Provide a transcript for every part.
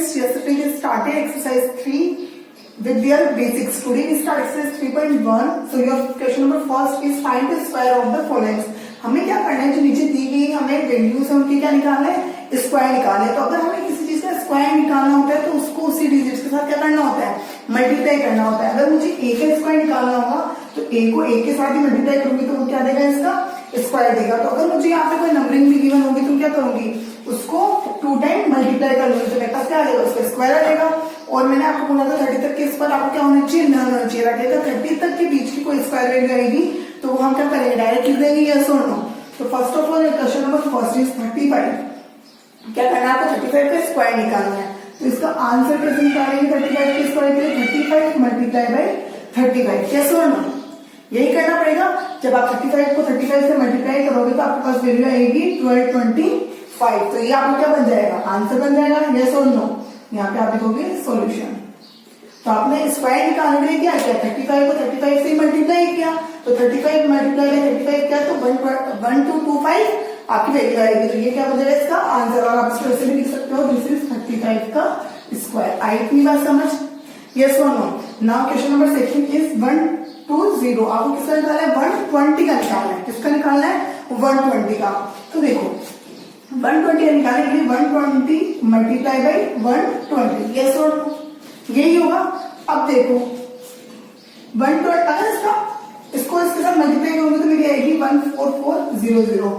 students, yesterday we started exercise 3 with their basics. Today we start exercise 3.1. So your question number first is find the square of the following. हमें क्या करना है, जो नीचे दी गई हमें वैल्यूज है उनकी क्या निकालना है, स्क्वायर निकालना है। तो अगर हमें किसी चीज का स्क्वायर निकालना होता है तो उसको उसी डिजिट के साथ क्या करना होता है, मल्टीप्लाई करना होता है। अगर मुझे ए का स्क्वायर निकालना होगा तो ए को ए के साथ ही मल्टीप्लाई करूंगी तो वो क्या देगा, इसका स्क्वायर देगा। तो अगर मुझे यहाँ पे कोई नंबरिंग भी गिवन होगी तो क्या करूंगी, उसको 2 टाइम मल्टीप्लाई कर लूंगी तो मेरे पास क्या आ जाएगा, उसका स्क्वायर आ जाएगा। और मैंने आपको बोला था 30 तक के इस पर आपको क्या होना चाहिए, न होना चाहिए। रखेगा 30 तक के बीच की कोई स्क्वायर वैल्यू आएगी तो वो हम क्या करेंगे, डायरेक्ट लिख देंगे यस और नो। तो first of all question number first is 35। क्या करना है आपको, 35 का स्क्वायर निकालना है। तो इसका आंसर कैसे निकालेंगे 35 के स्क्वायर के लिए, 35 मल्टीप्लाई बाई 35, यस और नो। यही करना पड़ेगा। जब आप 35 को 35 से मल्टीप्लाई करोगे तो आपके पास वैल्यू आएगी 1225। तो ये आपको क्या बन जाएगा, आंसर बन जाएगा, यस और नो। यहाँ पे आप लिखोगे सॉल्यूशन। तो आपने स्क्वायर निकालने के लिए क्या किया, 35 को 35 से मल्टीप्लाई किया। तो 35 मल्टीप्लाई बाई 35 क्या, तो 1225 आपकी वैल्यू आएगी। तो ये क्या हो जाएगा इसका आंसर। और आप इसको ऐसे भी लिख सकते हो, दिस इज 35 का स्क्वायर। आई इतनी बात समझ, यस और no. Now question number second is 120। आपको किसका निकालना है, 120 का निकालना है। किसका निकालना है, 120 का। तो देखो 120 निकालने के लिए 120 मल्टीप्लाई बाई 120, यस और नो, यही होगा। अब देखो 120 अगर इसको इसके साथ मल्टीप्लाई करूंगी तो मेरी आएगी 14400।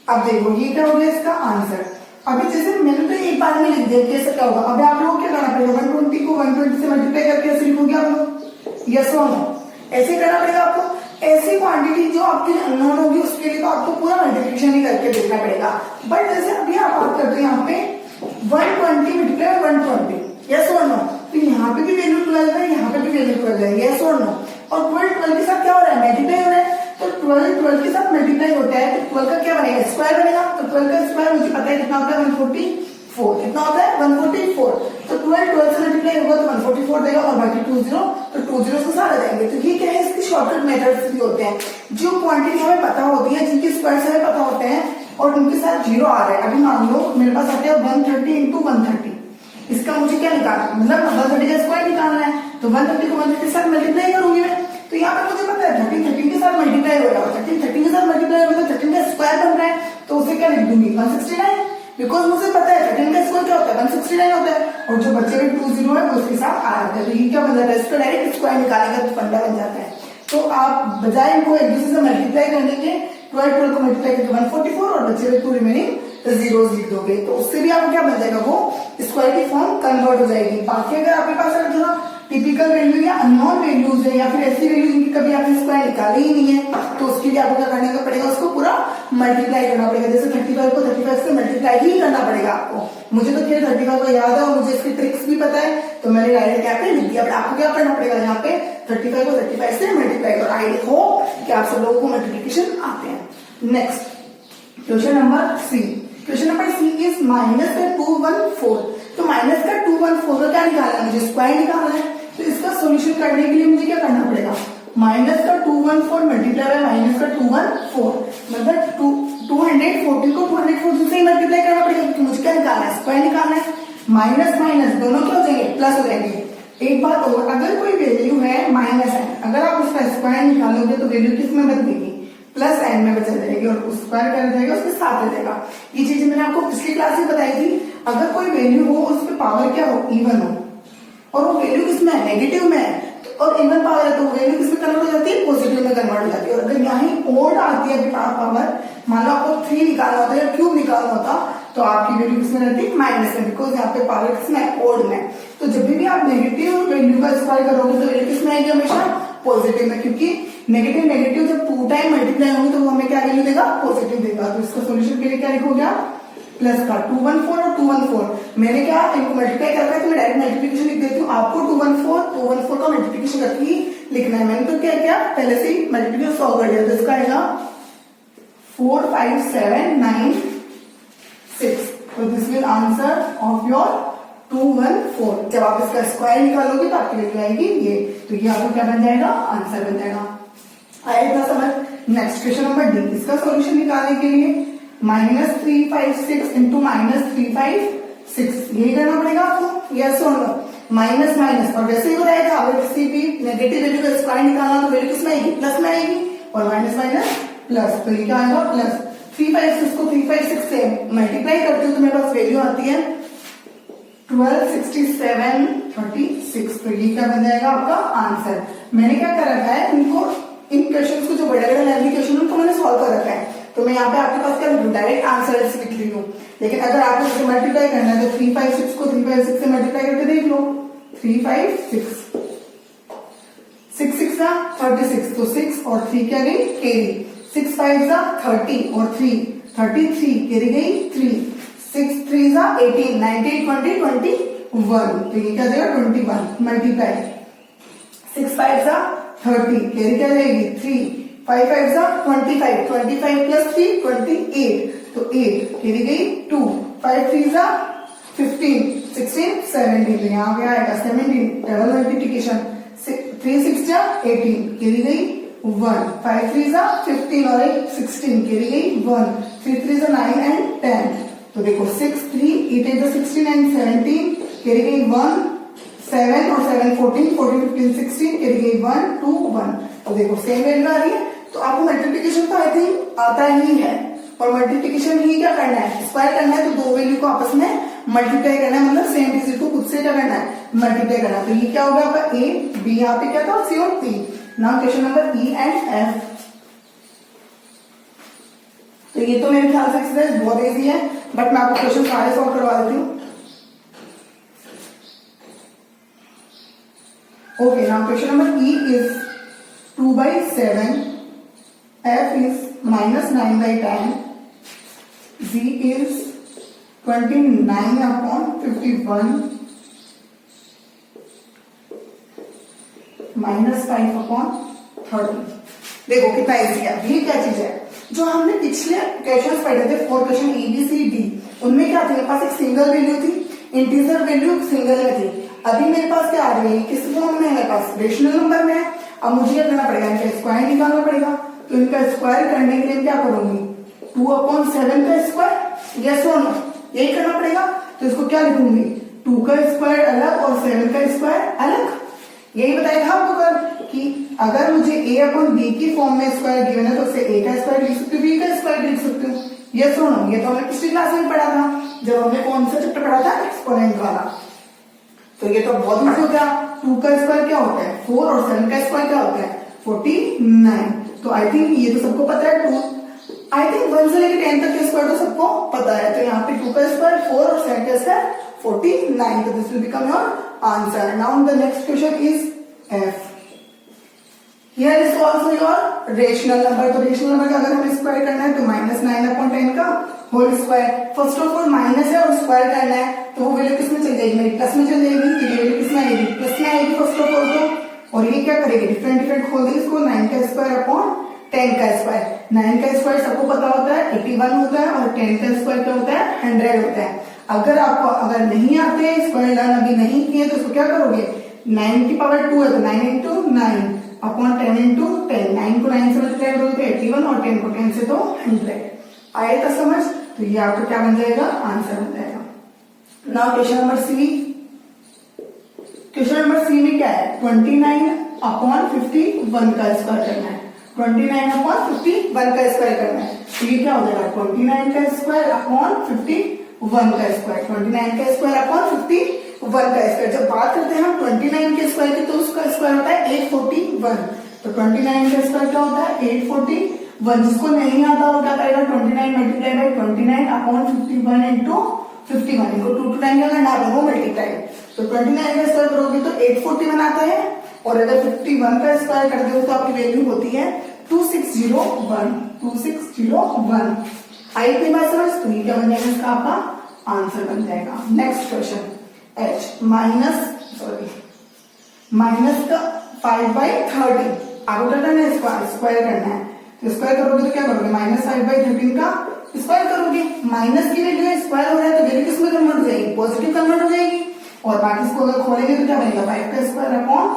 अब देखो ये क्या हो गया इसका आंसर। अभी जैसे मैंने तो एक बार में लिख दिया, कैसे क्या होगा। अभी आप लोगों को क्या करना पड़ेगा, 120 को 120 से मल्टीप्लाई करके ऐसे लिखोगे आप लोग, यस और नो, ऐसे करना पड़ेगा आपको। ऐसी क्वांटिटी जो आपके अननोन होगी उसके लिए तो आपको पूरा मल्टीप्लिकेशन ही करके देखना पड़ेगा। बट जैसे अभी आप बात करते हैं यहाँ पे 120 मल्टीप्लाई 120, यस और नो। तो यहाँ पे भी वैल्यू 12 है, यहाँ पे भी वैल्यू 12 है, यस और नो। और 12 के साथ क्या हो रहा है, मल्टीप्लाई हो रहा है। तो 12 के साथ मल्टीप्लाई होता है तो 12 का क्या बनेगा, स्क्वायर बनेगा। तो 12 का स्क्वायर मुझे पता है कितना होता है, 144। कितना होता है, 144। तो 12 से मल्टीप्लाई होगा तो 144 देगा और बाकी 20 तो 20 को साथ आ जाएंगे। तो ये क्या है, इसके शॉर्टकट मेथड्स भी होते हैं। जो क्वांटिटी हमें पता होती है, जिनके स्क्वायर हमें पता होते हैं और उनके साथ 0 आ रहा है। अभी मान लो मेरे पास आता है 130 इंटू 130, इसका मुझे क्या निकालना है, मतलब 130 का स्क्वायर निकालना है। तो 130 को 130 के साथ मल्टीप्लाई करूंगी मैं। तो यहाँ पे मुझे पता है 13 के साथ मल्टीप्लाई हो रहा है, 13 के साथ मल्टीप्लाई हो रहा है, 13 का स्क्वायर बन रहा है। तो उसे क्या लिख दूंगी, 169, बिकॉज मुझे पता है 13 का स्क्वायर क्या होता है, 169 होता है। और जो बच्चे में 20 है वो उसके साथ आ जाता है। तो ये क्या बन जाता है, इसका डायरेक्ट स्क्वायर निकालेगा तो फंडा बन जाता है। तो आप बजाय इनको एक दूसरे से मल्टीप्लाई करने के 12 को मल्टीप्लाई करके 144 और बच्चे में 2 रिमेनिंग जीरोस लिख दोगे तो उससे भी आपको क्या बन जाएगा, वो स्क्वायर की फॉर्म कन्वर्ट हो जाएगी। बाकी अगर आपके पास जो टिपिकल वैल्यू या अननोन वैल्यूज है या फिर ऐसी वैल्यू जिनकी कभी आपने स्क्वायर निकाली ही नहीं है तो उसके लिए आपको क्या करने का पड़ेगा, उसको पूरा मल्टीप्लाई करना पड़ेगा। जैसे 35 को 35 से मल्टीप्लाई ही करना पड़ेगा आपको। मुझे तो फिर 35 को याद है और मुझे इसकी ट्रिक्स भी पता है तो मैंने डायरेक्ट यहाँ पे लिख दिया। आपको क्या करना पड़ेगा, यहाँ पे 35 को 35 से मल्टीप्लाई करो। आई होप कि आप सब लोगों को मल्टीप्लीकेशन आते हैं। Next question number C. Question number C is minus का 214। तो माइनस का 214 का क्या निकालना है, मुझे स्क्वायर निकालना है। तो इसका सॉल्यूशन करने के लिए मुझे क्या करना पड़ेगा, माइनस का 214 मल्टीप्लाई बाय माइनस का 214, मतलब 214 को 214 से ही मल्टीप्लाई करना पड़ेगा क्योंकि मुझे क्या निकालना है, स्क्वायर निकालना है। माइनस माइनस दोनों क्या हो जाएंगे, प्लस हो जाएंगे। एक बात और, अगर कोई वैल्यू है माइनस है, अगर आप उसका स्क्वायर निकालोगे तो वैल्यू किस में बदलेगी, प्लस एन में बदल जाएगी और स्क्वायर कर जाएगा उसके साथ आ जाएगा। ये चीज मैंने आपको पिछली क्लास में बताई थी। अगर कोई वैल्यू हो और उसके पावर क्या हो, इवन हो, और वो वैल्यू किसमें है, नेगेटिव में है, और इवन पावर है तो वैल्यू किसमें कन्वर्ट हो जाती है, पॉजिटिव में कन्वर्ट हो जाती है। और अगर यहाँ ओड आती है पावर, मान लो आपको 3 निकालना होता है या क्यूब निकालना होता तो आपकी वैल्यू किसमें रहती है, माइनस में, बिकॉज यहाँ पे पावर किसमें, ओड में। तो जब भी आप नेगेटिव वैल्यू का स्क्वायर करोगे तो वैल्यू किसमें आएगी, हमेशा पॉजिटिव में, क्योंकि नेगेटिव नेगेटिव जब 2 टाइम मल्टीप्लाई होंगे तो वो हमें क्या वैल्यू देगा, पॉजिटिव देगा। तो इसका सोल्यूशन के लिए क्या लिखोगे आप, प्लस का 214 और 214। मैंने क्या इनको मल्टीप्लाई करना है तो मैं डायरेक्ट मल्टीप्लिकेशन लिख देती हूँ। आपको 214 का मल्टीप्लिकेशन करके ही लिखना है। मैंने तो क्या किया, पहले से ही मल्टीप्लिकेशन सॉल्व कर दिया। तो इसका आएगा 45796। तो this will answer of your 214। जब आप इसका स्क्वायर निकालोगे तो आपकी वैल्यू आएगी ये। तो ये आपको क्या बन जाएगा, आंसर बन जाएगा। आएगा समझ। Next question number D. इसका सॉल्यूशन निकालने के लिए -356 इंटू -356 यही करना पड़ेगा आपको। यस और नो, माइनस माइनस, और वैसे ही हो रहा था, अगर किसी भी नेगेटिव वैल्यू का स्क्वायर निकालना तो वैल्यू किसमें आएगी, प्लस में आएगी, और माइनस माइनस प्लस, तो ये क्या आएगा प्लस। 3 5 6 को 3 5 6 से मल्टीप्लाई करती हूँ तो मेरे पास वैल्यू आती है 1267 36, तो ये क्या बन जाएगा आपका आंसर। मैंने क्या कर रखा है, इनको इन क्वेश्चंस को जो बड़े बड़े लेंथी क्वेश्चन उनको मैंने सॉल्व कर रखा है, तो मैं यहाँ पे आपके पास क्या डायरेक्ट आंसर लिख रही हूँ। लेकिन अगर आपको इसे मल्टीप्लाई करना है तो 3 5 6 को 3 5 6 से मल्टीप्लाई करके देख लो, 3 5 6 6 6 जा 36, तो 6 और 3 क्या गई कैरी, 6 5 जा 30 और 3 33 कैरी गई 3, 6 3 जा 18 19 20 21, तो ये क्या जाएगा 21 मल्टीप्लाई, 6 5 जा 30 कैरी क्या जाएगी 3, 5 5 जा 25 25 प्लस 3 28, तो 8 कैरी गई 2, 5 3 जा 15 16 17, तो यहाँ पे आएगा 17 डबल मल्टीप्लिकेशन, 3 6 जा 18 कैरी गई 1, 5 3 जा 15 और 8 16 कैरी गई 1, 3 3 जा 9 एंड 10, तो देखो 6 3 8 8 जा 16 एंड 17 कैरी गई 1, 7 और 7 14 14 15 16 कैरी गई 1 2 1, तो देखो सेम वैल्यू आ रही है। तो आपको मल्टीप्लिकेशन तो आई थिंक आता ही है, और मल्टीप्लिकेशन ही क्या करना है, स्क्वायर करना है, तो दो वैल्यू को आपस में मल्टीप्लाई करना है, मतलब सेम डिजिट को खुद से क्या करना है मल्टीप्लाई करना है। तो ये क्या होगा आपका ए बी, यहाँ पे क्या था सी और P. Now question number E and F, तो ये तो मेरे ख्याल से एक्सरसाइज बहुत इजी है, बट मैं आपको क्वेश्चन सारे सॉल्व करवा देती हूँ। Okay, now question number E is 2/7, f is -9/10, z is 29/51 -5/30। देखो कितना इजी है। ये क्या चीज है, जो हमने पिछले क्वेश्चंस पढ़े थे 4 question A B C D, उनमें क्या था, मेरे पास एक सिंगल वैल्यू थी, इंटीजर वैल्यू सिंगल में थी। अभी मेरे पास क्या आ रही है, किस फॉर्म में है, मेरे पास रेशनल नंबर में है। अब मुझे क्या करना पड़ेगा, इनका स्क्वायर निकालना पड़ेगा, तो इनका स्क्वायर करने के लिए क्या करूंगी, 2/7 का स्क्वायर, यस और नो, यही करना पड़ेगा। तो इसको क्या लिखूंगी, 2 का स्क्वायर अलग और 7 का स्क्वायर अलग। यही बताया था आपको कल कि अगर मुझे a/b की फॉर्म में स्क्वायर गिवन है तो उसे a का स्क्वायर लिख सकती हूँ, b का स्क्वायर लिख सकती हूँ, यस और नो। ये तो हमने पिछली क्लास में पढ़ा था, जब हमने कौन सा चैप्टर पढ़ा था, एक्सपोनेंट वाला। तो ये तो बहुत इजी हो गया। 2 का स्क्वायर क्या होता है 4 और 7 का स्क्वायर क्या होता है 49। तो आई थिंक ये तो सबको पता है। 2 आई थिंक 1 से लेकर 10 तक के स्क्वायर तो सबको पता है। तो यहाँ पे 2 का स्क्वायर 4 और 7 का स्क्वायर 49। तो this will become your answer. Now the next question is f. Here is also your rational number. तो रेशनल नंबर का अगर हमें स्क्वायर करना है तो -9/10 का whole square. First of all minus है और स्क्वायर करना है, तो वो वैल्यू किसमें चल जाएगी, मेरी प्लस में चल जाएगी। तो ये वैल्यू किसमें आएगी, प्लस में आएगी फर्स्ट ऑफ ऑल। तो और ये क्या करेगी, डिफरेंट डिफरेंट खोल देगी इसको। 9 का स्क्वायर अपॉन 10 का स्क्वायर। 9 का स्क्वायर सबको पता होता है 81 होता है, और 10 का स्क्वायर क्या होता है 100 होता है। अगर आपको अगर नहीं आते स्क्वायर लर्न अभी नहीं किए तो इसको क्या करोगे, 9 की पावर 2 है तो 9 into 9 अपॉन 10 into 10। 9 को 9 से मल्टीप्लाई करोगे तो 81 और 10 को 10 से तो 100। आए तो समझ, तो ये आपका क्या बन जाएगा, आंसर बन जाएगा। Now question number C. Question number C में क्या है, 29/51 का स्क्वायर करना है। 29/51 का स्क्वायर करना है, तो ये क्या हो जाएगा 29 का स्क्वायर अपॉन 51 का स्क्वायर। 29 का स्क्वायर अपॉन 51 का स्क्वायर। जब बात करते हैं हम 29 के स्क्वायर की तो उसका स्क्वायर होता है 841। तो 29 का स्क्वायर क्या होता है 841। जिसको नहीं आता वो क्या करेगा, 29 मल्टीप्लाई बाई 29 अपॉन 51 इंटू 51 इनको 2 to 9 अगर ना वो मल्टीप्लाई। तो 29 का स्क्वायर करोगे तो 841 आता है, और अगर 51 का स्क्वायर कर दो तो आपकी वैल्यू होती है 2601। 2601 आई थी बात समझ। तो ये क्या बन जाएगा, इसका आपका आंसर बन जाएगा। नेक्स्ट क्वेश्चन h माइनस का 5/13। आपको क्या करना है, स्क्वायर करना है। तो स्क्वायर करोगे तो क्या करोगे, -5/13 का स्क्वायर करोगे। माइनस की वैल्यू है, स्क्वायर हो रहा है तो वैल्यू किसमें कन्वर्ट हो जाएगी, पॉजिटिव कन्वर्ट हो जाएगी। और बाकी इसको अगर खोलेंगे तो क्या बनेगा, 5 का स्क्वायर अपॉन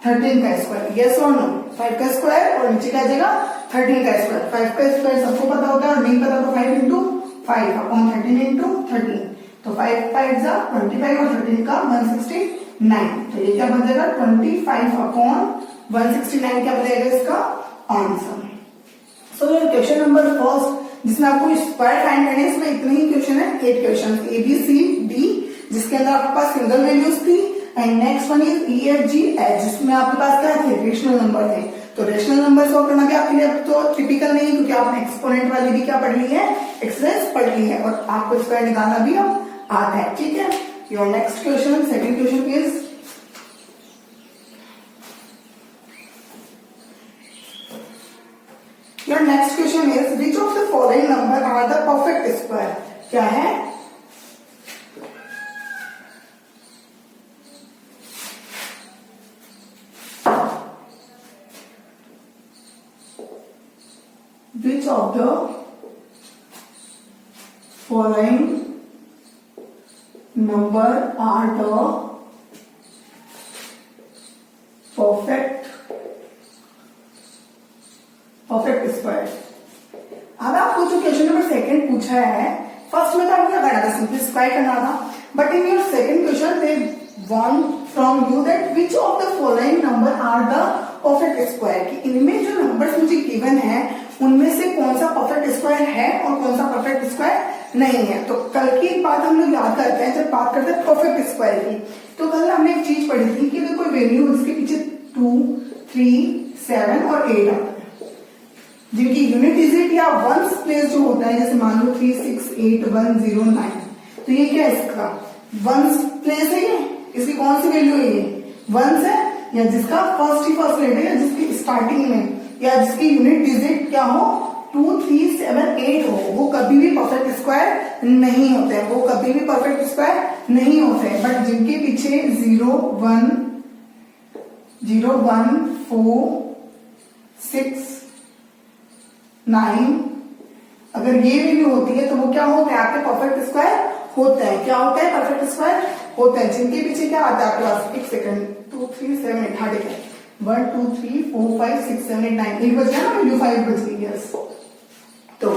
13 का स्क्वायर। यस और नो, 5 का स्क्वायर और नीचे क्या आ जाएगा 13 का स्क्वायर। 5 का स्क्वायर सबको पता होता है, और नहीं पता तो 5 into 5 अपॉन 13 into 13। तो 5 5 जा 25 और 13 का 169, तो ये क्या बन जाएगा 25 अपॉन 169 क्या बनेगा इसका आंसर। सो ये क्वेश्चन नंबर फर्स्ट जिसमें आपको स्क्वायर फाइंड करने इसमें इतने ही क्वेश्चन है, 8 question A B C D, जिसके अंदर आपके पास सिंगल वैल्यूज थी, and next one is E F G H जिसमें आपके पास क्या थे रेशनल नंबर थे। तो रेशनल नंबर सॉल्व करना भी आपके लिए तो टिपिकल नहीं है, क्योंकि आपने एक्सपोनेंट वाली भी क्या पढ़ ली है, एक्सरसाइज पढ़ ली है, और आपको स्क्वायर निकालना भी अब आता है, ठीक है। Your next question, second question is Your next question is which of the following number are the perfect square? क्या है? Which of the following number are the perfect square. अब आपको जो क्वेश्चन नंबर सेकंड पूछा है, first में तो आपको क्या करना था, सिंपली स्क्वायर करना था, but in your second question they want from you that which of the following number are the perfect square, कि इनमें जो नंबर्स मुझे गिवन है उनमें से कौन सा परफेक्ट स्क्वायर है और कौन सा परफेक्ट स्क्वायर नहीं है। तो कल की एक बात हम लोग याद करते हैं, जब बात करते हैं परफेक्ट स्क्वायर की, तो कल हमने एक चीज पढ़ी थी कि अगर कोई वैल्यू उसके पीछे 2, 3, 7 और 8 आता है, जिनकी यूनिट डिजिट या वंस प्लेस जो होता है, जैसे मान लो 3, 6, 8, 1, 0, 9, तो ये क्या है इसका वंस प्लेस है, ये इसकी कौन सी वैल्यू है, ये वंस है, या जिसका फर्स्ट लेटर या जिसकी स्टार्टिंग में या जिसकी यूनिट डिजिट क्या हो 2, 3, 7, 8 हो, वो कभी भी परफेक्ट स्क्वायर नहीं होते हैं, वो कभी भी परफेक्ट स्क्वायर नहीं होते हैं। बट जिनके पीछे 0, 1, 4, 6, 9 अगर ये वैल्यू होती है तो वो क्या होता है आपके परफेक्ट स्क्वायर होता है। क्या होता है परफेक्ट स्क्वायर होता है। जिनके पीछे क्या आता है आपके पास, एक सेकंड, 2, 3, 7, 8 हार्ड है, 1, 2, 3, 4, 5, 6, 7, 8, 9 एक बच गया ना, वैल्यू 5 बच गई। यस, तो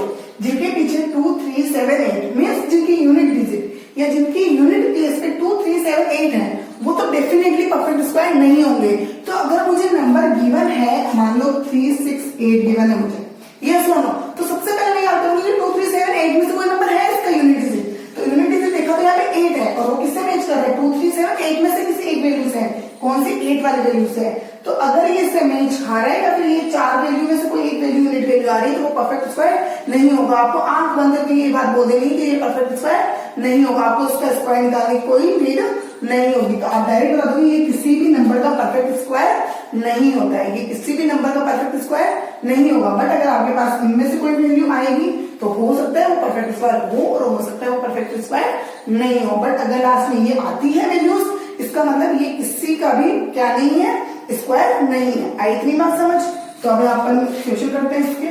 जिनके पीछे 2, 3, 7, 8 मीन्स जिनकी यूनिट डिजिट या जिनकी यूनिट प्लेस पे 2, 3, 7, 8 है, वो तो डेफिनेटली परफेक्ट स्क्वायर नहीं होंगे। तो अगर मुझे नंबर गिवन है, मान लो 3, 6, 8 गिवन है मुझे, यस और नो, तो सबसे पहले मैं याद करूंगी 2, 3, 7, 8 में से कोई नंबर है इसका यूनिट डिजिट, तो यूनिट डिजिट देखा तो यहाँ पे 8 है, और वो किससे मैच कर रहा है, 2, 3, 7, 8 में से किसी एक वैल्यू से है, कौन सी 8 वाली वैल्यू से है। तो अगर ये इससे मैच खा रहा है या फिर ये 4 वैल्यू में से कोई एक वैल्यू यूनिट वैल्यू आ रही है, तो वो परफेक्ट स्क्वायर नहीं होगा। आपको आंख बंद करके ये बात बोल देनी कि ये परफेक्ट स्क्वायर नहीं होगा, आपको उसका स्क्वायर निकालने की कोई नीड नहीं होगी। तो आप डायरेक्ट बता दोगे ये किसी भी नंबर का परफेक्ट स्क्वायर नहीं होता है, ये किसी भी नंबर का परफेक्ट स्क्वायर नहीं होगा। बट अगर आपके पास इनमें से कोई वैल्यू आएगी तो हो सकता है वो परफेक्ट स्क्वायर हो और हो सकता है वो परफेक्ट स्क्वायर नहीं हो। बट अगर लास्ट में ये आती है वैल्यूज, इसका मतलब ये किसी का भी क्या नहीं है, स्क्वायर नहीं है। आई इतनी बात समझ। तो अब अपन क्वेश्चन करते हैं इसके,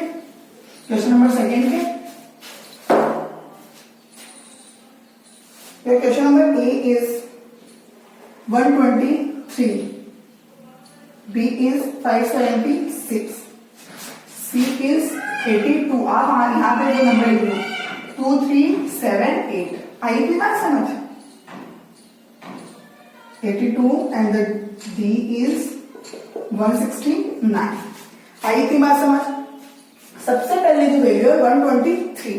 क्वेश्चन नंबर सेकेंड के। Question number A is 123, B is 576, C is 82। आप यहाँ पे जो नंबर लिख लो 2, 3, 7, 8। आई थी बात समझ, 82 and the D is 169। आई थी बात समझ। सबसे पहले जो वैल्यू है 123,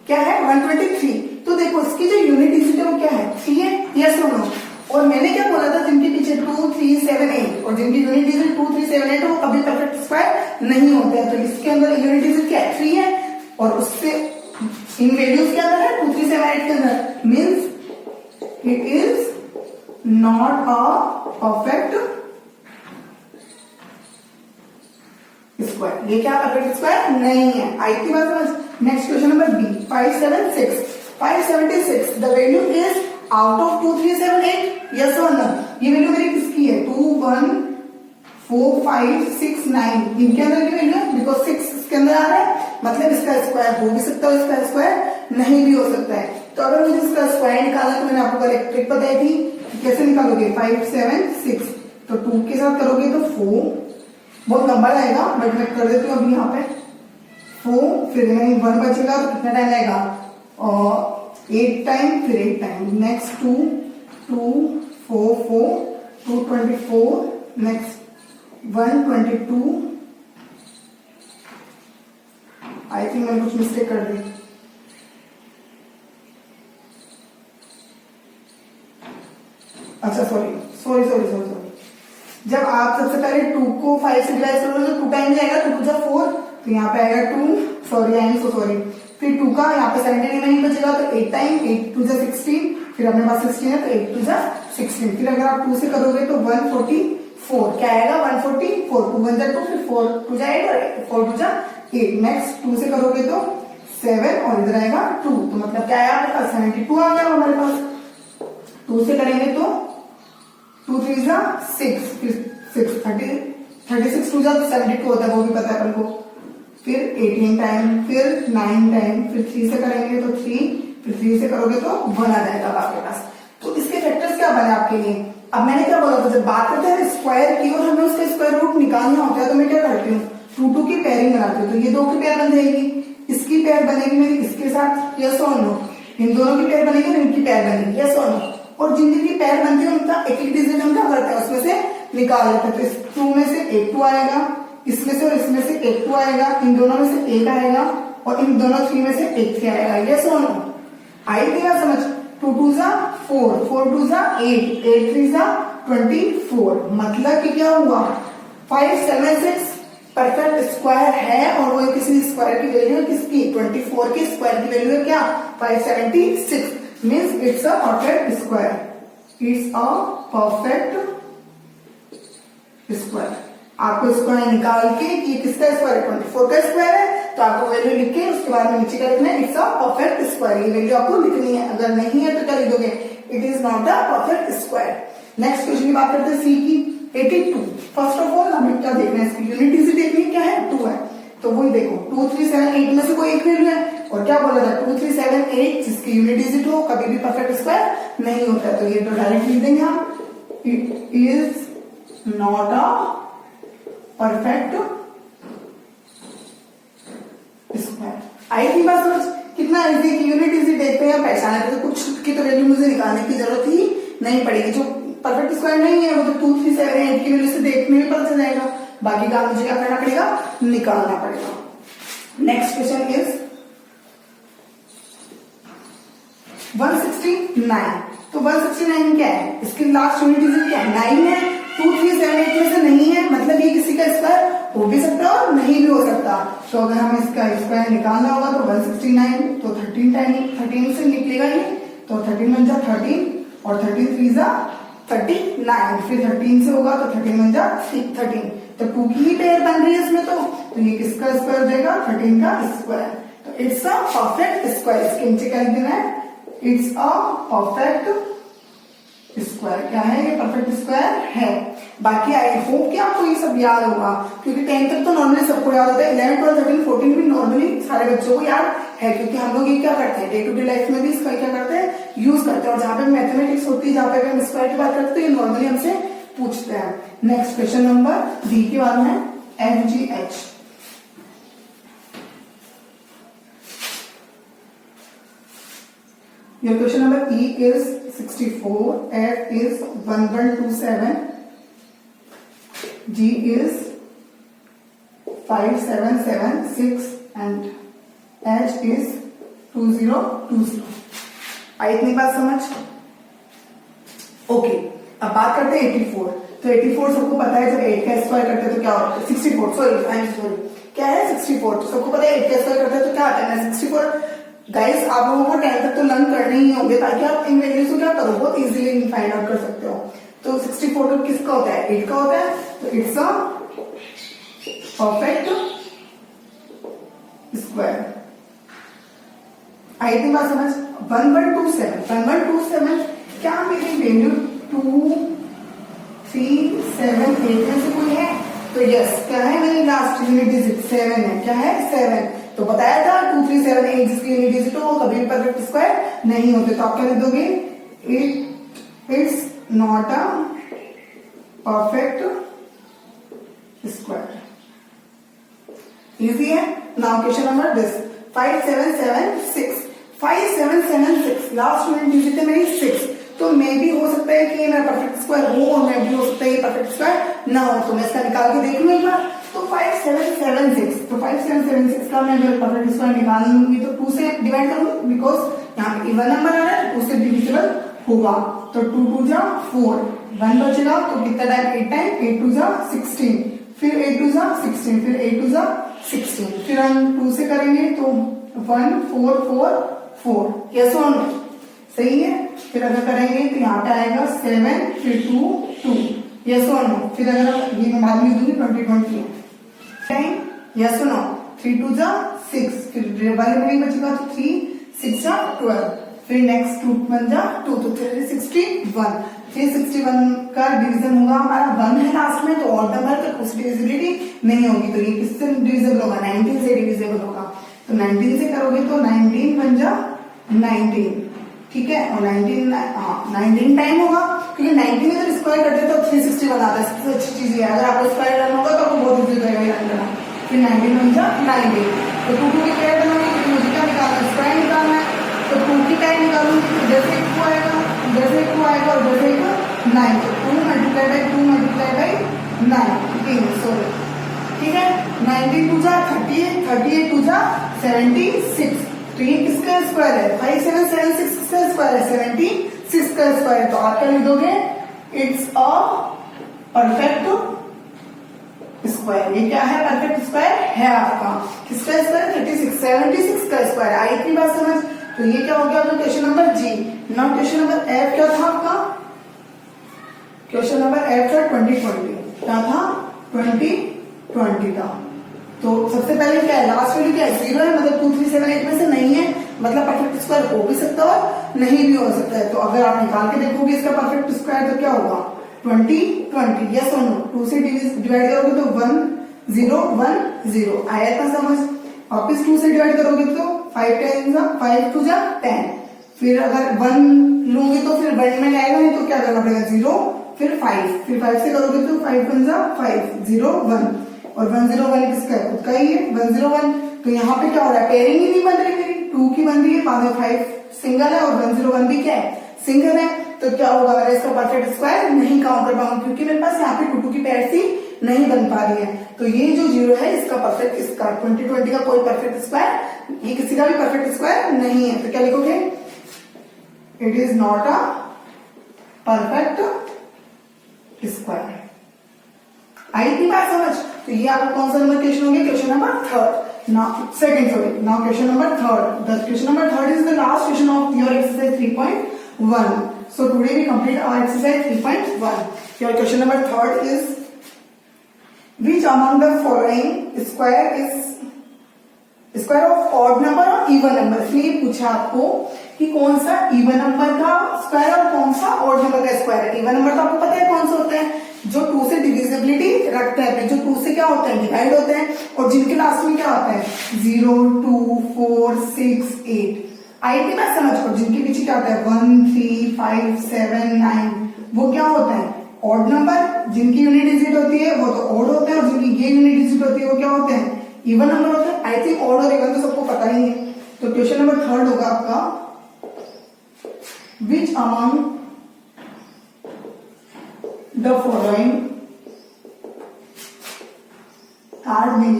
क्या है 123, तो देखो इसकी जो यूनिट डिजिट है वो क्या है 3 है, यस और नो। और मैंने क्या बोला था, जिनके पीछे 2, 3, 7, 8 और जिनकी यूनिट डिजिट 2, 3, 7, 8 वो कभी परफेक्ट स्क्वायर नहीं होते हैं। तो इसके अंदर यूनिट डिजिट क्या है 3 है, और उससे इन वैल्यूज के अंदर है 2, 3, 7, 8 के अंदर, means it is not a perfect square. ये क्या परफेक्ट स्क्वायर नहीं है। आई की बात समझ। Next question number B 576 the value is out of 2, 3, 7, 8, yes और नो। ये वैल्यू मेरी किसकी है 2, 1, 4, 5, 6, 9 इनके अंदर की वैल्यू है, बिकॉज 6 इसके अंदर आ रहा है, मतलब इसका स्क्वायर हो भी सकता है, इसका स्क्वायर नहीं भी हो सकता है। तो अगर मुझे इसका स्क्वायर निकालना तो मैंने आपको कल एक ट्रिक बताई थी, कैसे निकालोगे 5, 7, 6, तो 2 के साथ करोगे तो 4, बहुत लंबा आएगा बट मैं कर देती हूँ अभी यहाँ पे 4, फिर 1 बचेगा तो कितना टाइम लगेगा, और 8 टाइम फिर 8 time, next 2 2 4 4 224, next 122, I think मैंने कुछ मिस्टेक कर दी, अच्छा सॉरी, जब आप सबसे पहले 2 को 5 से डिवाइड करोगे तो 2 टाइम जाएगा, 2 2 4, तो यहाँ पे आएगा 2, sorry I am so sorry, फिर 2 का यहाँ पे 17 रिमेनिंग बचेगा तो 8 टाइम 8 2 16, फिर अपने पास 16 है तो 8 2 16, फिर अगर आप 2 से करोगे तो 144, क्या आएगा 144, 2 1 2, फिर 4 2 8 और 4 2 8, नेक्स्ट 2 से करोगे तो 7 और इधर आएगा 2, तो मतलब क्या आया आपके पास 72 आ गया हमारे पास। 2 से करेंगे तो 2 3 6, फिर 6 36 2 72 होता है, वो भी पता है अपन को, फिर 18 टाइम, फिर 9 टाइम, फिर 3 से करेंगे तो 3, फिर 3 से करोगे तो 1 आ जाएगा आपके पास। तो इसके फैक्टर्स क्या बने आपके लिए? अब मैंने क्या बोला था, जब बात करते हैं स्क्वायर की और हमें उसका स्क्वायर रूट निकालना होता है तो मैं क्या करती हूँ, 2 2 की पेयरिंग बनाती हूँ, तो ये 2 की पेयर बन जाएगी, इसकी पेयर बनेगी मेरी इसके साथ, यस और नो, इन दोनों की पेयर बनेगी, इनकी पेयर बनेगी, यस और नो, और जिन जिनकी पेयर बनती है उनका एक एक डिजिट हम क्या करते हैं उसमें से निकाल लेते हैं, तो इस 2 में से एक 2 आएगा, इसमें से और इसमें से एक 2 आएगा, इन दोनों में से एक आएगा, और इन दोनों 3 में से एक 3 आएगा, यस और नो, आई दिया समझ। 2 2 4, 4 2 8, 8 3 24, मतलब कि क्या हुआ 576 परफेक्ट स्क्वायर है, और वो किसी स्क्वायर की वैल्यू है, किसकी 24 की स्क्वायर की वैल्यू है क्या 576, means it's a perfect square, it's a perfect square. आपको स्क्वायर निकाल के कि किसका स्क्वायर है 24 का स्क्वायर है, तो आपको वैल्यू लिख के उसके बाद में नीचे क्या लिखना है, इट्स अ परफेक्ट स्क्वायर, ये वैल्यू आपको लिखनी है, अगर नहीं है तो क्या लिखोगे, it is not a perfect square. Next question की बात करते हैं सी की 82। फर्स्ट ऑफ ऑल हमें क्या देखना है, इसकी यूनिट डिजिट देखनी है, क्या है 2 है, तो वही देखो 2 3 7 8 में से कोई एक वैल्यू है, और क्या बोला था 2 3 7 8 जिसकी यूनिट डिजिट हो कभी भी परफेक्ट स्क्वायर नहीं होता है, तो ये तो डायरेक्ट लिख देंगे हम, it is not a perfect square. आई थी बात समझ, कितना इजी की यूनिट डिजिट देखते हैं पहचाने, तो कुछ की तो वैल्यू मुझे निकालने की जरूरत ही नहीं पड़ेगी, जो परफेक्ट स्क्वायर नहीं है वो तो 2 3 7 8 की वैल्यू से देखने में पता चल जाएगा, बाकी काम मुझे क्या करना पड़ेगा, निकालना पड़ेगा। Next question is 169। तो 169 क्या है, इसकी लास्ट यूनिट डिजिट क्या है 9 है, 2 3 7 8 में से नहीं है, मतलब ये किसी का स्क्वायर हो भी सकता है और नहीं भी हो सकता, तो अगर हमें इसका स्क्वायर निकालना होगा तो 169 तो 13 से निकलेगा ये, तो 13 बन जा 13 और 13 3 जा 39, फिर 13 से होगा तो 13 बन जा 13, तो 2 की ही पेयर बन रही है इसमें, तो ये किसका स्क्वायर हो जाएगा 13 का स्क्वायर, तो इट्स अ परफेक्ट स्क्वायर। इसके नीचे क्या लिख देना है, इट्स अ परफेक्ट स्क्वायर, क्या है ये परफेक्ट स्क्वायर है। बाकी आई होप कि आपको ये सब याद होगा, क्योंकि 10 तक तो नॉर्मली सबको याद होता है, 11 12 13 14 भी नॉर्मली सारे बच्चों को याद है, क्योंकि हम लोग ये क्या करते हैं डे टू डे लाइफ में भी इसका क्या करते हैं यूज करते हैं, और जहां पे मैथमेटिक्स होती है, जहां पे हम स्क्वायर की बात करते हैं तो ये नॉर्मली हमसे पूछते हैं। नेक्स्ट क्वेश्चन नंबर डी के बाद में FGH। Your question number E is 64, F is 1127, G is 5776 and H is 2020। आई इतनी बात समझ, ओके। अब बात करते हैं 84। तो 84 सबको पता है, जब 8 का स्क्वायर करते हैं तो क्या होता है 64, सॉरी क्या है 64, तो सबको पता है 8 का स्क्वायर करते हैं तो क्या आता है 64। गाइस आप लोगों को 10 तक तो लर्न करने ही होंगे, ताकि आप इन वैल्यूज को क्या करो बहुत इजीली फाइंड आउट कर सकते हो। तो 64 तो किसका होता है 8 का होता है, तो it's a perfect square. I think बात समझ। 1127 क्या मेरी वैल्यू 2 3 7 8 में से कोई है, तो यस क्या है मेरी लास्ट यूनिट डिजिट 7 है, क्या है 7, तो बताया था 2 3 7 8 जिसकी यूनिट डिजिट हो कभी भी परफेक्ट स्क्वायर नहीं होते, तो आप क्या लिख दोगे, it's not a perfect square. Easy है। Now question number this 5776 5776 last unit digit है मेरी 6, तो मे भी हो सकता है कि मेरा परफेक्ट स्क्वायर हो और मे भी हो सकता है परफेक्ट स्क्वायर ना हो, तो मैं इसका निकाल के देख लूँ एक बार। तो 5776, तो 5776 का मैं अगर परफेक्ट स्क्वायर निकाल लूंगी तो 2 से डिवाइड करूंगी, बिकॉज यहाँ पे इवन नंबर आ रहा है, 2 से डिविजिबल होगा, तो 2 2 जा 4, 1 बचेगा, तो कितना टाइम 8 टाइम, 8 2 जा 16, फिर 8 2 जा 16, फिर 8 2 जा 16, फिर हम 2 से करेंगे तो 1 4 4 4, यस और नो, सही है। फिर अगर करेंगे तो यहाँ पे आएगा 7, फिर 2 2, यस और नो। फिर अगर ये मैं बाद में दूंगी 20 20 टाइम, यस और नो। 3 2 जा 6, फिर वाले में बचेगा तो 3 6 जा 12, फिर नेक्स्ट 2 1 जा 2, तो 361, फिर 61 का डिवीजन होगा हमारा 1 है लास्ट में, तो ऑड नंबर तक उसकी डिविजिबिलिटी नहीं होगी, तो ये किससे डिविजिबल होगा, 19 से डिविजिबल होगा, तो 19 से करोगे तो 19 बन जा 19, ठीक है, और 19 टाइम होगा, क्योंकि 19 में जब स्क्वायर करते तो 361 आता है, सबसे अच्छी चीज है, अगर आपको स्क्वायर करना होगा तो आपको बहुत इजी रहेगा, फिर 19 बन जा 90, तो 2 2 की पेयर बनाऊंगी, क्योंकि मुझे क्या निकालना है, स्क्वायर निकालना है, तो 2 की पेयर निकालूंगी, तो इधर से 2 आएगा, इधर से 2 आएगा, और इधर से 9, तो 2 multiply by 2 multiply by 9, sorry, ठीक है। 19 2 जा 38, 38 2 जा 76, तो ये किसका स्क्वायर है, 5776 का स्क्वायर है, 76 का स्क्वायर, तो आप क्या लिख दोगे, इट्स अ परफेक्ट स्क्वायर। ये क्या है, परफेक्ट स्क्वायर है आपका, किसका स्क्वायर, 76 का स्क्वायर। आई इतनी बात समझ, तो ये क्या हो गया आपका क्वेश्चन नंबर जी। नाउ क्वेश्चन नंबर एफ क्या था आपका, क्वेश्चन नंबर एफ था 2020, क्या था 2020 था। तो सबसे पहले क्या है, लास्ट वैल्यू क्या है, 0 है, मतलब 2 3 7 8 में से नहीं है, मतलब परफेक्ट स्क्वायर हो भी सकता है और नहीं भी हो सकता है। तो अगर आप निकाल के देखोगे इसका परफेक्ट स्क्वायर तो क्या होगा, 20 20, यस और नो। 2 से डिवाइड करोगे तो 1 0 1 0, आया था समझ। वापिस 2 से डिवाइड करोगे तो 5 2 जा 10, फिर अगर 1 लूंगे तो फिर 1 में आएगा, नहीं तो क्या करना पड़ेगा 0 फिर 5, फिर 5 से करोगे तो 5 1 जा 5 0 1, और 101 किसका है, खुद का ही है 101। तो यहाँ पे क्या हो रहा है, पेयरिंग ही नहीं बन रही मेरी, 2 की बन रही है, बाद में 5 सिंगल है और 101 भी क्या है, सिंगल है। तो क्या होगा, अगर इसका परफेक्ट स्क्वायर नहीं काउंट कर पाऊंगी, क्योंकि मेरे पास यहाँ पे 2 2 की पेयर सी नहीं बन पा रही है। तो ये जो 0 है इसका परफेक्ट, इसका 2020 का कोई परफेक्ट स्क्वायर, ये किसी का भी परफेक्ट स्क्वायर नहीं है। तो क्या लिखोगे, it is not a perfect square. आई थी बात समझ। तो ये आपका कौन सा नंबर क्वेश्चन हो गया, question number 3rd, now second, sorry, now question number 3rd। The question number 3rd is the last question of your exercise 3.1. So today we complete our exercise 3.1. Your question number 3rd is, which among the following square is square of odd number और even number। इसलिए पूछा आपको कि कौन सा even number का square और कौन सा ऑड नंबर का स्क्वायर है। इवन नंबर तो आपको पता है कौन सा होता है, जो 2 से डिविजिबिलिटी रखते हैं, जो 2 से क्या होते हैं, डिवाइड होते हैं, और जिनके लास्ट में क्या होता है 0 2 4 6 8। आई की बात समझ, और जिनके पीछे क्या होता है 1 3 5 7 9, वो क्या होता है ऑड नंबर। जिनकी यूनिट डिजिट होती है वो तो ऑड होते हैं, और जिनकी ये यूनिट डिजिट होती है वो क्या होते हैं, इवन नंबर होते हैं। आई थिंक ऑड और इवन तो सबको पता ही है। तो क्वेश्चन नंबर 3rd होगा आपका, which among the following are the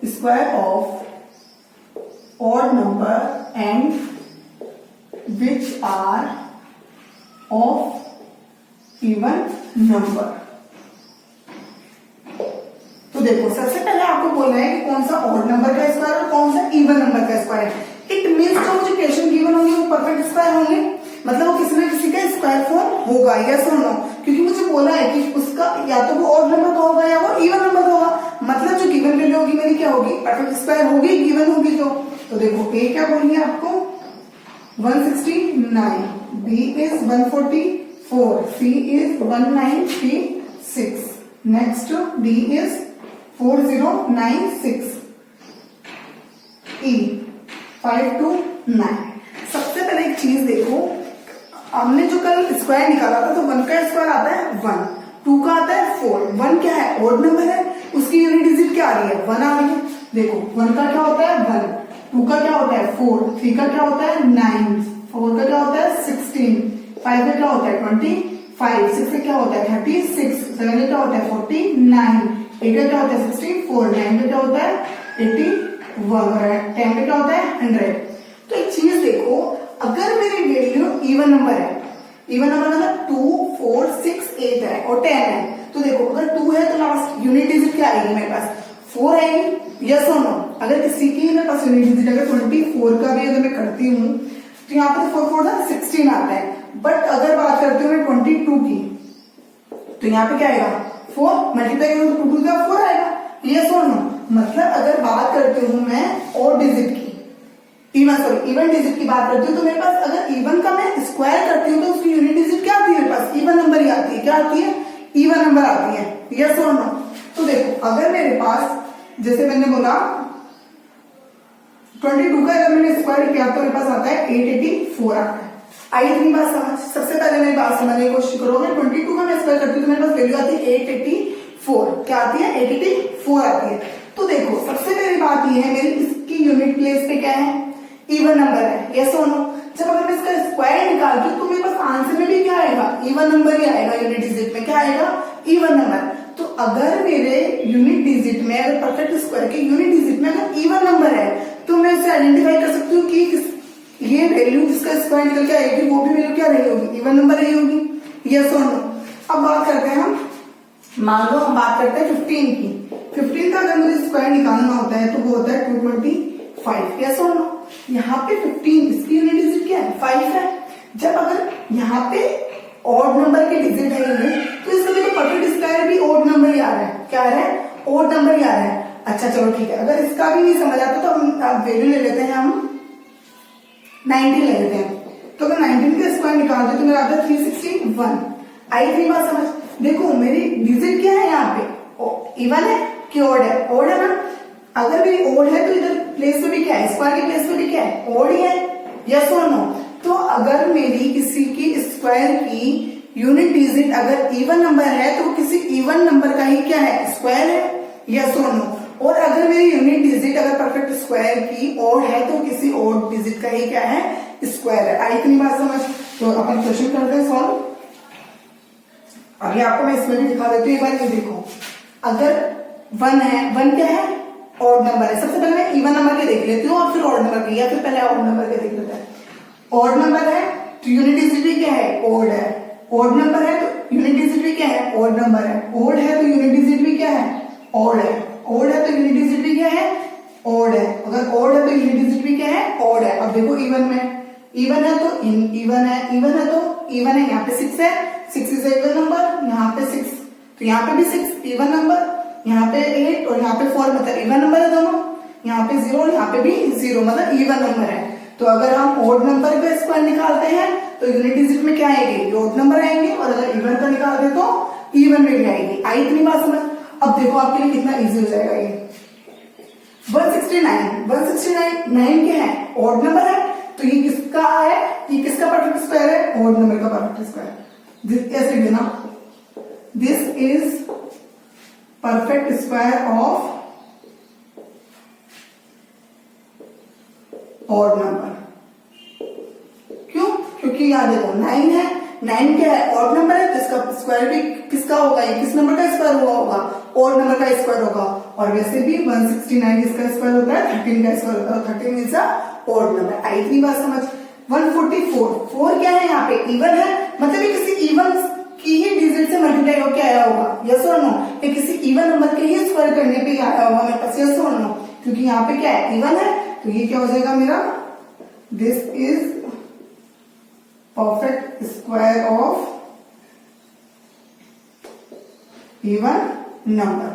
square of odd number and which are of even number। तो देखो सबसे पहले आपको बोलना है कि कौन सा ऑड नंबर का स्क्वायर और कौन सा इवन नंबर का स्क्वायर है। इट मीन्स जो मुझे क्वेश्चन गिवन होंगे वो परफेक्ट स्क्वायर होंगे, मतलब वो किसी न किसी का स्क्वायर फॉर्म होगा, यस और नो। क्योंकि मुझे बोला है कि उसका या तो वो ऑड नंबर का होगा या वो इवन नंबर का होगा, मतलब जो गिवन वैल्यू होगी मेरी क्या होगी, परफेक्ट स्क्वायर होगी, गिवन होगी जो। तो देखो ए क्या बोली है आपको 169, B is 144, C is 1936, next D is 4096, E 529। सबसे पहले एक चीज देखो, हमने जो कल स्क्वायर निकाला था तो 1 का स्क्वायर आता है 1, 2 का आता है 4, 1 क्या है ऑड नंबर है, उसकी यूनिट डिजिट क्या आ रही है 1 आ रही है, देखो 1 का क्या होता है 1, 2 का क्या होता है 4, 3 का क्या होता है 9, 4 का क्या होता है 16, 5 का क्या होता है 25, 6 का क्या होता है 36, 7 का क्या होता है 49, 8 का क्या होता है 64, 9 का क्या होता है 81 और 10 का क्या होता है 100। तो एक चीज देखो, अगर मेरी वैल्यू इवन नंबर है, इवन नंबर मतलब 2, 4, 6, 8 है और 10 है, तो देखो अगर 2 है तो लास्ट यूनिट डिजिट क्या आएगी मेरे पास 4 आएगी, यस और नो। अगर किसी की मेरे पास यूनिट डिजिट अगर 24 का भी अगर मैं करती हूँ तो यहाँ पे 4 4 16 आता है, बट अगर बात करती हूँ मैं 22 की तो यहाँ पे क्या आएगा 4 मल्टीप्लाई करूँ तो 2 का 4 आएगा, यस और नो। मतलब अगर बात करती हूँ मैं और डिजिट की, इवन डिजिट की बात करती हूँ तो मेरे पास अगर इवन का मैं स्क्वायर करती हूँ तो उसकी यूनिट डिजिट क्या आती है मेरे पास इवन नंबर ही आती है, क्या आती है इवन नंबर आती है, यस और नो। तो देखो अगर मेरे पास जैसे मैंने बोला 22 का अगर मैंने स्क्वायर किया तो मेरे पास आता है 884 आता है। आई इतनी बात समझ, सबसे पहले मेरी बात समझने की कोशिश करो, मैं 22 का मैं स्क्वायर करती हूँ तो मेरे पास वैल्यू आती है 884, क्या आती है 884 आती है। तो देखो सबसे पहली बात ये है मेरी इसकी यूनिट प्लेस पे क्या है इवन नंबर है, यस और नो। जब अगर मैं इसका स्क्वायर निकालती हूँ तो मेरे पास आंसर में भी क्या आएगा इवन नंबर ही आएगा, यूनिट डिजिट में क्या आएगा इवन नंबर। तो अगर मेरे यूनिट डिजिट में अगर परफेक्ट स्क्वायर के यूनिट डिजिट में अगर इवन नंबर है तो मैं इसे आइडेंटिफाई कर सकती हूँ कि ये वैल्यू जिसका स्क्वायर निकल के आएगी वो भी वैल्यू क्या रही होगी इवन नंबर रही होगी, यस और नो। अब बात करते हैं हम, मान लो हम बात करते हैं 15 की, 15 का अगर मुझे स्क्वायर निकालना होता है तो वो होता है 225, यस और नो। यहाँ पे 15 इसकी यूनिट डिजिट क्या है 5 है। जब अगर यहाँ पे ऑड नंबर के डिजिट है यूनिट तो इसका देखो परफेक्ट स्क्वायर भी ऑड नंबर ही आ रहा है, क्या आ रहा है ऑड नंबर ही आ रहा है। अच्छा चलो ठीक है, अगर इसका भी नहीं समझ आता तो हम वैल्यू ले लेते हैं, हम 19 ले लेते हैं। तो अगर 19 का स्क्वायर निकालते तो मेरा आता है 361। आई इतनी बात समझ, देखो मेरी डिजिट क्या है यहाँ पे इवन है कि ऑड है, ऑड है ना। अगर मेरी ओड है तो इधर प्लेस पे भी क्या है स्क्वायर के प्लेस पे भी क्या है ओड ही है, यस और नो। तो अगर मेरी किसी की स्क्वायर की यूनिट डिजिट अगर इवन नंबर है तो किसी इवन नंबर का ही क्या है स्क्वायर है, यस और नो। और अगर मेरी यूनिट डिजिट अगर परफेक्ट स्क्वायर की ओड है तो किसी ओड डिजिट का ही क्या है स्क्वायर है। आई इतनी बात समझ। तो अपन क्वेश्चन करते हैं सॉल्व। अभी आपको मैं इसमें भी दिखा देती हूँ, एक बार ये देखो, अगर 1 है, 1 क्या है ऑड नंबर है। सबसे पहले मैं इवन नंबर के देख लेती हूँ और फिर ऑड नंबर के, या फिर पहले ऑड नंबर के देख लेते हैं। ऑड नंबर है तो यूनिट डिजिट भी क्या है ऑड है, ऑड नंबर है तो यूनिट डिजिट भी क्या है ऑड नंबर है, ऑड है तो यूनिट डिजिट भी क्या है ऑड है, ऑड है तो यूनिट डिजिट भी क्या है ऑड है। अगर ऑड है तो यूनिट डिजिट भी क्या है ऑड है। अब देखो इवन में, इवन है तो इवन है, इवन है तो इवन है, यहाँ पे 6 है, 6 इज इवन नंबर, यहाँ पे 6 तो यहाँ पे भी 6 इवन नंबर, यहाँ पे 8 और यहाँ पे 4 मतलब इवन नंबर है दोनों, यहाँ पे 0 और यहाँ पे भी 0 मतलब इवन नंबर है। तो अगर हम ऑड नंबर का स्क्वायर निकालते हैं तो यूनिट डिजिट में क्या आएगी ऑड नंबर आएंगे, और अगर इवन का निकालते तो इवन में भी आएगी। आई इतनी बात समझ। अब देखो आपके लिए कितना इजी हो जाएगा ये 169 9 क्या है ऑड नंबर है, तो ये किसका है ये किसका परफेक्ट स्क्वायर है ऑड नंबर का परफेक्ट स्क्वायर। ऐसे लिखना this is perfect square of odd number. क्यों? क्योंकि यहाँ देखो 9 है, 9 क्या है ऑड नंबर है तो इसका स्क्वायर भी किसका होगा, ये किस नंबर का स्क्वायर हुआ होगा ऑड नंबर का स्क्वायर होगा। और वैसे भी 169 इसका स्क्वायर होता है 13 का स्क्वायर होता है, 13 इज अ ऑड नंबर। आई इतनी बात समझ। 144 4 क्या है यहाँ पे इवन है, मतलब ये किसी इवन की ही डिजिट से मल्टीप्लाई होकर आया होगा, यस और नो। ये किसी इवन नंबर के ही स्क्वायर करने पे आया होगा मेरे पास, यस और नो। क्योंकि यहाँ पे क्या है इवन है तो ये क्या हो जाएगा मेरा this is perfect square of even number.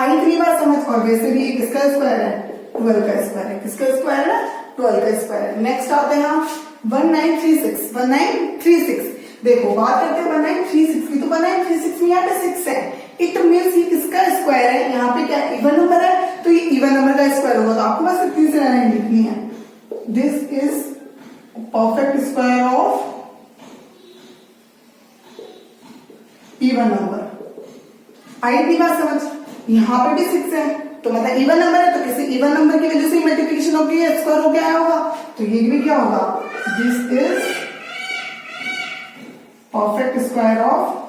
आई इतनी बात समझ। और वैसे भी किसका स्क्वायर है 12 का स्क्वायर है, किसका स्क्वायर है 12 का स्क्वायर है। नेक्स्ट आते हैं हम 1936 देखो बात करते हैं 1936 की, तो 1936 में यहाँ पे 6 है, इट मीन्स ये किसका स्क्वायर है, यहाँ पे क्या इवन नंबर है तो ये इवन नंबर का स्क्वायर होगा। तो आपको बस इतनी सी लाइन लिखनी है this is perfect square of even number. आई की बात समझ। यहाँ पे भी 6 है तो मतलब इवन नंबर है, तो किसी इवन नंबर की वजह से मल्टीप्लीकेशन होगी, स्क्वायर होके आया होगा, तो ये भी क्या होगा, this is perfect square of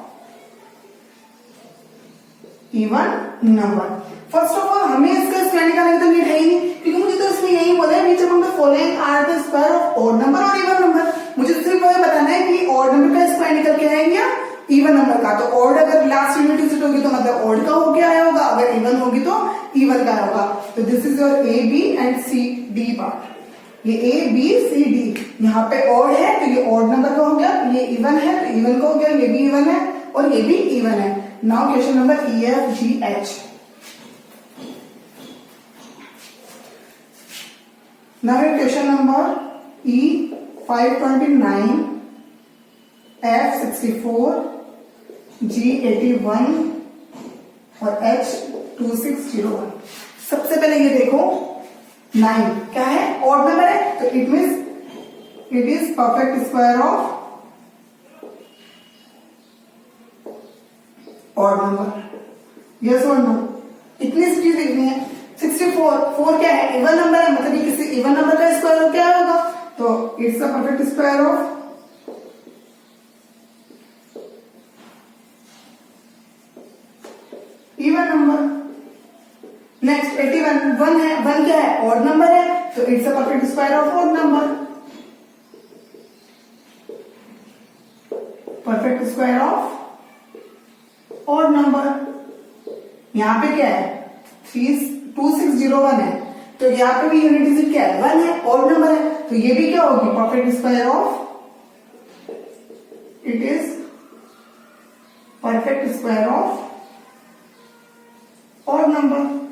even number. First of all हमें इसका स्क्वायर निकालने की तो नीड है ही नहीं, क्योंकि मुझे तो इसमें यही बोला है, which among the following are the square of odd number और इवन नंबर। मुझे सिर्फ ये बताना है कि ऑड नंबर का स्क्वायर निकल के आएंगे या इवन नंबर का। तो ऑड अगर लास्ट यूनिट डिजिट होगी तो मतलब ऑड का होके आया होगा, अगर इवन होगी तो इवन का आया होगा। तो this is your A B and C D part. ये ए बी सी डी, यहाँ पे ऑड है तो ये ऑड नंबर का हो गया, ये इवन है तो इवन का हो गया, ये भी इवन है और ये भी इवन है। नाउ क्वेश्चन नंबर ई F G H. Now question number E 529, F 64, G 81 और H 2601। सबसे पहले ये देखो 9 क्या है, ऑड नंबर है, तो it means it is perfect square of odd number. Yes और नो, इतनी चीज देखनी है। 64 4 क्या है, इवन नंबर है, मतलब ये किसी इवन नंबर का स्क्वायर हो क्या होगा, तो it's a perfect square of even number. Next 81 1 है, 1 क्या है, ऑड नंबर है, तो it's a perfect square of odd number, perfect square of odd number. यहां पे क्या है 2601 है, तो यहाँ पे भी यूनिट डिजिट क्या है, 1 है, ऑड नंबर है, तो ये भी क्या होगी, perfect square of, it is perfect square of odd number.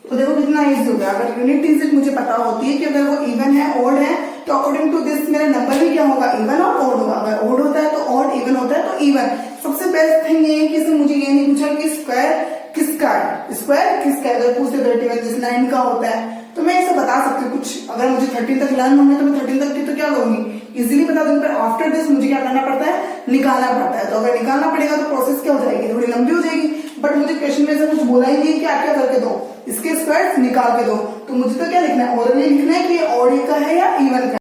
तो देखो कितना इजी हो गया। अगर यूनिट डिजिट मुझे पता होती है कि अगर वो इवन है ऑड है, तो अकॉर्डिंग टू दिस मेरा नंबर भी क्या होगा, इवन और ऑड होगा। अगर ऑड होता है तो ऑड, इवन होता है तो इवन। सबसे बेस्ट थिंग ये है कि इसमें मुझे ये नहीं पूछा कि स्क्वायर किसका है, स्क्वायर किसका है। अगर पूछते 31 जैसे 9 का होता है तो मैं इसे बता सकती हूँ। कुछ अगर मुझे 13 तक लर्न होना है तो मैं 13 तक की तो क्या करूंगी, इजीली बता दूंगी। पर आफ्टर दिस मुझे क्या करना पड़ता है, निकालना पड़ता है। तो अगर निकालना पड़ेगा तो प्रोसेस क्या हो जाएगी, थोड़ी लंबी हो जाएगी। बट मुझे क्वेश्चन में से कुछ बोला ही नहीं कि आप क्या करके दो, इसके स्क्वायर निकाल के दो। तो मुझे तो क्या लिखना है, ऑर्डर लिखना है कि ऑड का है या इवन का।